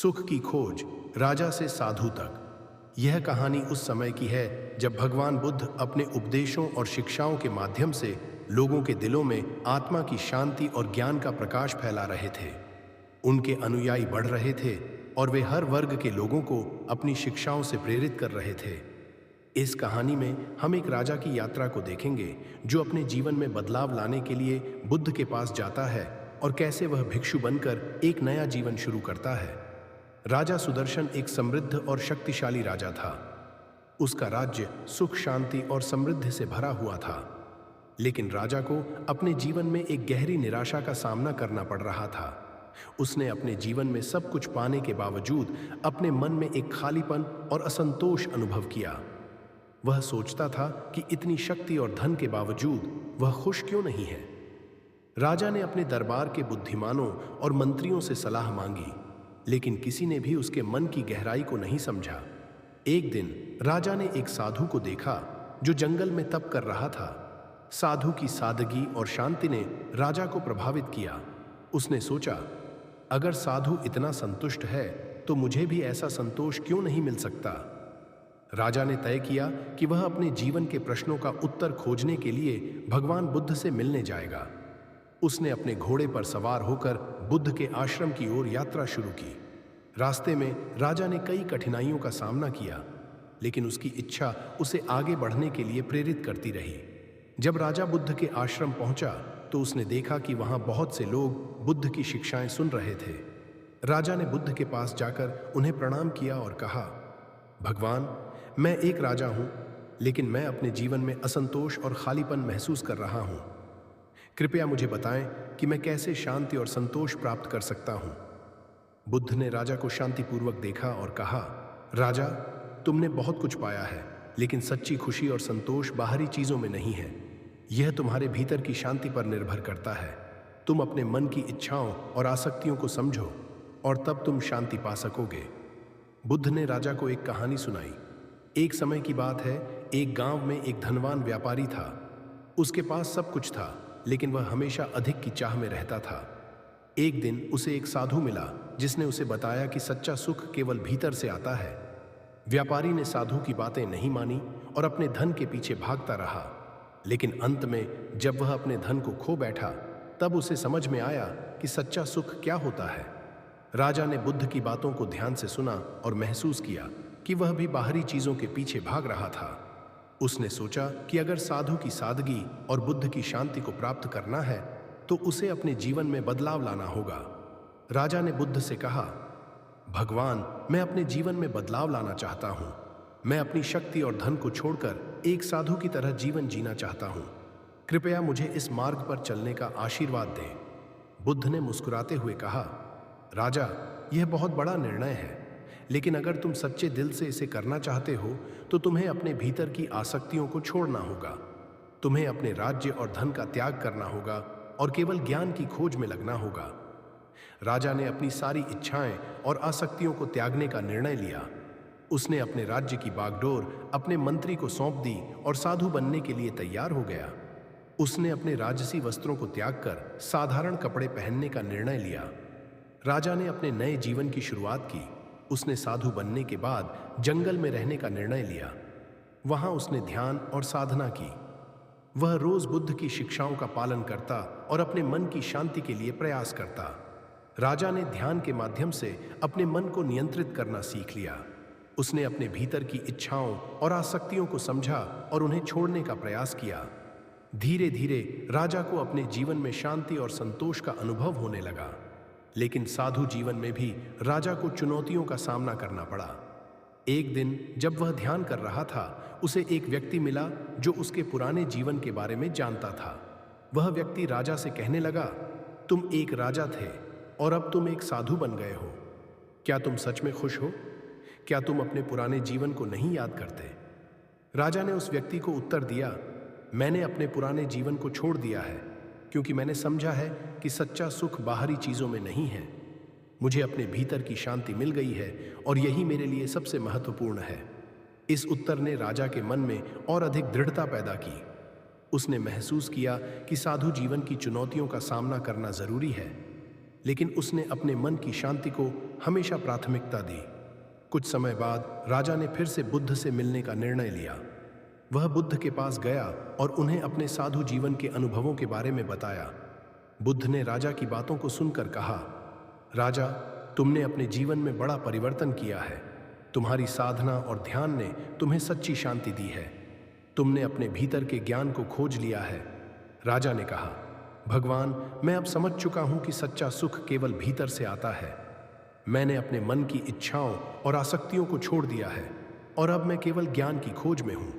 सुख की खोज, राजा से साधु तक। यह कहानी उस समय की है जब भगवान बुद्ध अपने उपदेशों और शिक्षाओं के माध्यम से लोगों के दिलों में आत्मा की शांति और ज्ञान का प्रकाश फैला रहे थे। उनके अनुयायी बढ़ रहे थे और वे हर वर्ग के लोगों को अपनी शिक्षाओं से प्रेरित कर रहे थे। इस कहानी में हम एक राजा की यात्रा को देखेंगे जो अपने जीवन में बदलाव लाने के लिए बुद्ध के पास जाता है और कैसे वह भिक्षु बनकर एक नया जीवन शुरू करता है। राजा सुदर्शन एक समृद्ध और शक्तिशाली राजा था। उसका राज्य सुख, शांति और समृद्धि से भरा हुआ था। लेकिन राजा को अपने जीवन में एक गहरी निराशा का सामना करना पड़ रहा था। उसने अपने जीवन में सब कुछ पाने के बावजूद अपने मन में एक खालीपन और असंतोष अनुभव किया। वह सोचता था कि इतनी शक्ति और धन के बावजूद वह खुश क्यों नहीं है। राजा ने अपने दरबार के बुद्धिमानों और मंत्रियों से सलाह मांगी, लेकिन किसी ने भी उसके मन की गहराई को नहीं समझा। एक दिन राजा ने एक साधु को देखा जो जंगल में तप कर रहा था। साधु की सादगी और शांति ने राजा को प्रभावित किया। उसने सोचा, अगर साधु इतना संतुष्ट है तो मुझे भी ऐसा संतोष क्यों नहीं मिल सकता। राजा ने तय किया कि वह अपने जीवन के प्रश्नों का उत्तर खोजने के लिए भगवान बुद्ध से मिलने जाएगा। उसने अपने घोड़े पर सवार होकर बुद्ध के आश्रम की ओर यात्रा शुरू की। रास्ते में राजा ने कई कठिनाइयों का सामना किया, लेकिन उसकी इच्छा उसे आगे बढ़ने के लिए प्रेरित करती रही। जब राजा बुद्ध के आश्रम पहुंचा तो उसने देखा कि वहां बहुत से लोग बुद्ध की शिक्षाएं सुन रहे थे। राजा ने बुद्ध के पास जाकर उन्हें प्रणाम किया और कहा, भगवान, मैं एक राजा हूं, लेकिन मैं अपने जीवन में असंतोष और खालीपन महसूस कर रहा हूं। कृपया मुझे बताएं कि मैं कैसे शांति और संतोष प्राप्त कर सकता हूं। बुद्ध ने राजा को शांतिपूर्वक देखा और कहा, राजा, तुमने बहुत कुछ पाया है, लेकिन सच्ची खुशी और संतोष बाहरी चीजों में नहीं है। यह तुम्हारे भीतर की शांति पर निर्भर करता है। तुम अपने मन की इच्छाओं और आसक्तियों को समझो और तब तुम शांति पा सकोगे। बुद्ध ने राजा को एक कहानी सुनाई। एक समय की बात है, एक गांव में एक धनवान व्यापारी था। उसके पास सब कुछ था, लेकिन वह हमेशा अधिक की चाह में रहता था। एक दिन उसे एक साधु मिला जिसने उसे बताया कि सच्चा सुख केवल भीतर से आता है। व्यापारी ने साधु की बातें नहीं मानी और अपने धन के पीछे भागता रहा। लेकिन अंत में जब वह अपने धन को खो बैठा, तब उसे समझ में आया कि सच्चा सुख क्या होता है। राजा ने बुद्ध की बातों को ध्यान से सुना और महसूस किया कि वह भी बाहरी चीजों के पीछे भाग रहा था। उसने सोचा कि अगर साधु की सादगी और बुद्ध की शांति को प्राप्त करना है तो उसे अपने जीवन में बदलाव लाना होगा। राजा ने बुद्ध से कहा, भगवान, मैं अपने जीवन में बदलाव लाना चाहता हूं। मैं अपनी शक्ति और धन को छोड़कर एक साधु की तरह जीवन जीना चाहता हूं। कृपया मुझे इस मार्ग पर चलने का आशीर्वाद दें। बुद्ध ने मुस्कुराते हुए कहा, राजा, यह बहुत बड़ा निर्णय है, लेकिन अगर तुम सच्चे दिल से इसे करना चाहते हो तो तुम्हें अपने भीतर की आसक्तियों को छोड़ना होगा। तुम्हें अपने राज्य और धन का त्याग करना होगा और केवल ज्ञान की खोज में लगना होगा। राजा ने अपनी सारी इच्छाएं और आसक्तियों को त्यागने का निर्णय लिया। उसने अपने राज्य की बागडोर अपने मंत्री को सौंप दी और साधु बनने के लिए तैयार हो गया। उसने अपने राजसी वस्त्रों को त्याग कर साधारण कपड़े पहनने का निर्णय लिया। राजा ने अपने नए जीवन की शुरुआत की। उसने साधु बनने के बाद जंगल में रहने का निर्णय लिया। वहां उसने ध्यान और साधना की। वह रोज बुद्ध की शिक्षाओं का पालन करता और अपने मन की शांति के लिए प्रयास करता। राजा ने ध्यान के माध्यम से अपने मन को नियंत्रित करना सीख लिया। उसने अपने भीतर की इच्छाओं और आसक्तियों को समझा और उन्हें छोड़ने का प्रयास किया। धीरे धीरे राजा को अपने जीवन में शांति और संतोष का अनुभव होने लगा। लेकिन साधु जीवन में भी राजा को चुनौतियों का सामना करना पड़ा। एक दिन जब वह ध्यान कर रहा था, उसे एक व्यक्ति मिला जो उसके पुराने जीवन के बारे में जानता था। वह व्यक्ति राजा से कहने लगा, तुम एक राजा थे और अब तुम एक साधु बन गए हो। क्या तुम सच में खुश हो? क्या तुम अपने पुराने जीवन को नहीं याद करते? राजा ने उस व्यक्ति को उत्तर दिया, मैंने अपने पुराने जीवन को छोड़ दिया है, क्योंकि मैंने समझा है कि सच्चा सुख बाहरी चीजों में नहीं है। मुझे अपने भीतर की शांति मिल गई है और यही मेरे लिए सबसे महत्वपूर्ण है। इस उत्तर ने राजा के मन में और अधिक दृढ़ता पैदा की। उसने महसूस किया कि साधु जीवन की चुनौतियों का सामना करना जरूरी है, लेकिन उसने अपने मन की शांति को हमेशा प्राथमिकता दी। कुछ समय बाद राजा ने फिर से बुद्ध से मिलने का निर्णय लिया। वह बुद्ध के पास गया और उन्हें अपने साधु जीवन के अनुभवों के बारे में बताया। बुद्ध ने राजा की बातों को सुनकर कहा, राजा, तुमने अपने जीवन में बड़ा परिवर्तन किया है। तुम्हारी साधना और ध्यान ने तुम्हें सच्ची शांति दी है। तुमने अपने भीतर के ज्ञान को खोज लिया है। राजा ने कहा, भगवान, मैं अब समझ चुका हूं कि सच्चा सुख केवल भीतर से आता है। मैंने अपने मन की इच्छाओं और आसक्तियों को छोड़ दिया है और अब मैं केवल ज्ञान की खोज में हूं।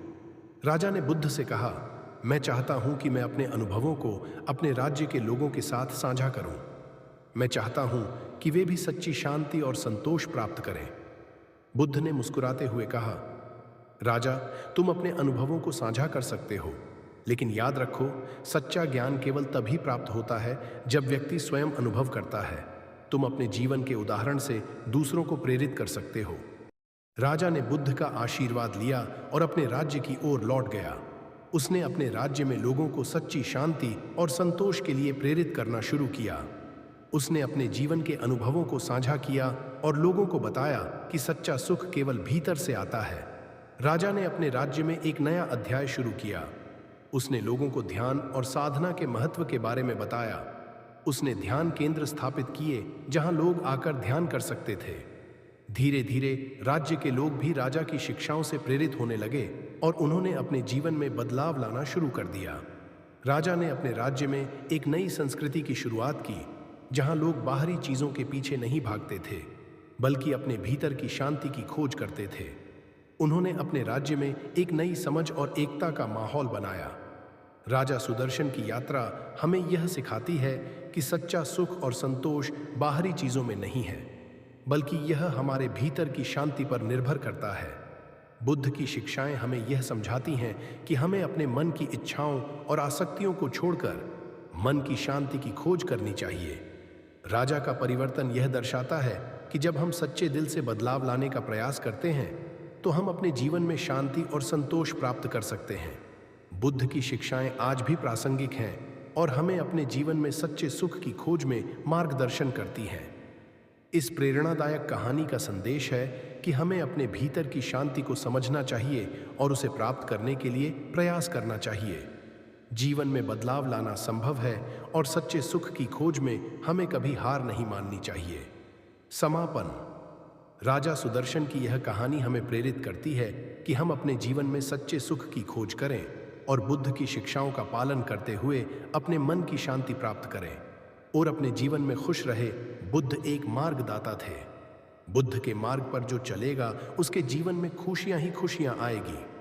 राजा ने बुद्ध से कहा, मैं चाहता हूं कि मैं अपने अनुभवों को अपने राज्य के लोगों के साथ साझा करूं। मैं चाहता हूं कि वे भी सच्ची शांति और संतोष प्राप्त करें। बुद्ध ने मुस्कुराते हुए कहा, राजा, तुम अपने अनुभवों को साझा कर सकते हो, लेकिन याद रखो, सच्चा ज्ञान केवल तभी प्राप्त होता है जब व्यक्ति स्वयं अनुभव करता है। तुम अपने जीवन के उदाहरण से दूसरों को प्रेरित कर सकते हो। राजा ने बुद्ध का आशीर्वाद लिया और अपने राज्य की ओर लौट गया। उसने अपने राज्य में लोगों को सच्ची शांति और संतोष के लिए प्रेरित करना शुरू किया। उसने अपने जीवन के अनुभवों को साझा किया और लोगों को बताया कि सच्चा सुख केवल भीतर से आता है। राजा ने अपने राज्य में एक नया अध्याय शुरू किया। उसने लोगों को ध्यान और साधना के महत्व के बारे में बताया। उसने ध्यान केंद्र स्थापित किए जहां लोग आकर ध्यान कर सकते थे। धीरे धीरे राज्य के लोग भी राजा की शिक्षाओं से प्रेरित होने लगे और उन्होंने अपने जीवन में बदलाव लाना शुरू कर दिया। राजा ने अपने राज्य में एक नई संस्कृति की शुरुआत की, जहां लोग बाहरी चीजों के पीछे नहीं भागते थे, बल्कि अपने भीतर की शांति की खोज करते थे। उन्होंने अपने राज्य में एक नई समझ और एकता का माहौल बनाया। राजा सुदर्शन की यात्रा हमें यह सिखाती है कि सच्चा सुख और संतोष बाहरी चीजों में नहीं है, बल्कि यह हमारे भीतर की शांति पर निर्भर करता है। बुद्ध की शिक्षाएं हमें यह समझाती हैं कि हमें अपने मन की इच्छाओं और आसक्तियों को छोड़कर मन की शांति की खोज करनी चाहिए। राजा का परिवर्तन यह दर्शाता है कि जब हम सच्चे दिल से बदलाव लाने का प्रयास करते हैं, तो हम अपने जीवन में शांति और संतोष प्राप्त कर सकते हैं। बुद्ध की शिक्षाएं आज भी प्रासंगिक हैं और हमें अपने जीवन में सच्चे सुख की खोज में मार्गदर्शन करती हैं। इस प्रेरणादायक कहानी का संदेश है कि हमें अपने भीतर की शांति को समझना चाहिए और उसे प्राप्त करने के लिए प्रयास करना चाहिए। जीवन में बदलाव लाना संभव है और सच्चे सुख की खोज में हमें कभी हार नहीं माननी चाहिए। समापन। राजा सुदर्शन की यह कहानी हमें प्रेरित करती है कि हम अपने जीवन में सच्चे सुख की खोज करें और बुद्ध की शिक्षाओं का पालन करते हुए अपने मन की शांति प्राप्त करें और अपने जीवन में खुश रहे। बुद्ध एक मार्गदाता थे। बुद्ध के मार्ग पर जो चलेगा, उसके जीवन में खुशियां ही खुशियां आएगी।